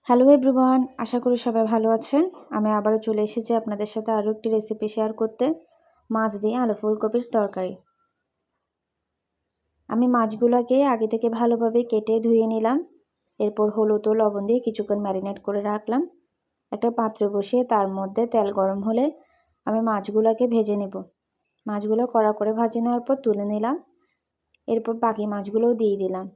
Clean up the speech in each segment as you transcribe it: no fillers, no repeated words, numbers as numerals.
Hello everyone, আশা করি সবাই ভালো আছেন। আমি আবারও চলে এসেছি আপনাদের সাথে আরও একটি রেসিপি শেয়ার করতে, মাছ দিয়ে আলু ফুলকপির তরকারি। আমি মাছগুলোকে আগে থেকে ভালোভাবে কেটে ধুয়ে নিলাম। এরপর হলুদ ও লবণ দিয়ে কিছুক্ষণ ম্যারিনেট করে রাখলাম। একটা পাত্র বসিয়ে তার মধ্যে তেল গরম হলে আমি মাছগুলোকে ভেজে নেব। মাছগুলো কড়া করে ভাজে নেওয়ার পর তুলে নিলাম। এরপর বাকি মাছগুলোও দিয়ে দিলাম।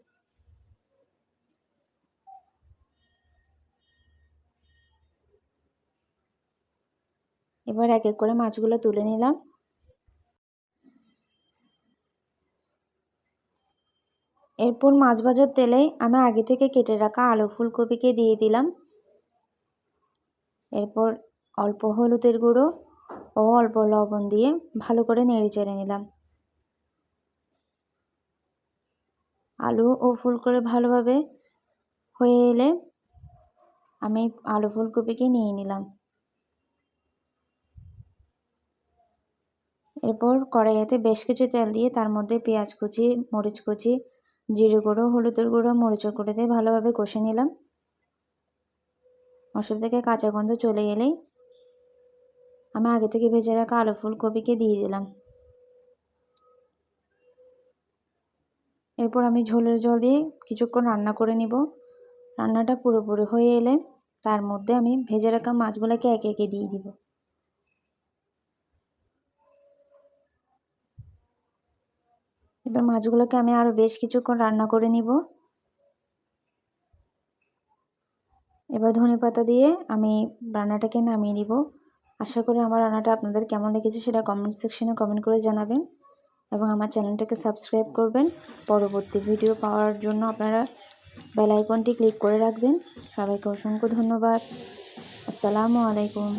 এবার এক এক করে মাছগুলো তুলে নিলাম। এরপর মাছ ভাজার তেলে আমি আগে থেকে কেটে রাখা আলু ফুলকপিকে দিয়ে দিলাম। এরপর অল্প হলুদের গুঁড়ো ও অল্প লবণ দিয়ে ভালো করে নেড়ে চেড়ে নিলাম। আলু ও ফুলকপি ভালোভাবে হয়ে এলে আমি আলু ফুলকপিকে নিয়ে নিলাম। এরপর কড়াইতে বেশ কিছু তেল দিয়ে তার মধ্যে পেঁয়াজ কুচি, মরিচ কুচি, জিরে গুঁড়ো, হলুদের গুঁড়ো, মরিচের গুঁড়ো দিয়ে ভালোভাবে কষে নিলাম। মশলা থেকে কাঁচা গন্ধ চলে গেলেই আমি আগে থেকে ভেজে রাখা আলু ফুলকপিকে দিয়ে দিলাম। এরপর আমি ঝোলের জল দিয়ে কিছুক্ষণ রান্না করে নিব। রান্নাটা পুরোপুরি হয়ে এলে তার মধ্যে আমি ভেজে রাখা মাছগুলোকে একে একে দিয়ে দিব। এবার মাছগুলোকে আমি আরও বেশ কিছুক্ষণ রান্না করে নিব। এবার ধনেপাতা দিয়ে আমি রান্নাটাকে নামিয়ে নিব। আশা করি আমার রান্নাটা আপনাদের কেমন লেগেছে সেটা কমেন্ট সেকশনে কমেন্ট করে জানাবেন এবং আমার চ্যানেলটাকে সাবস্ক্রাইব করবেন। পরবর্তী ভিডিও পাওয়ার জন্য আপনারা বেল আইকনটি ক্লিক করে রাখবেন। সবাইকে অসংখ্য ধন্যবাদ। আসসালামু আলাইকুম।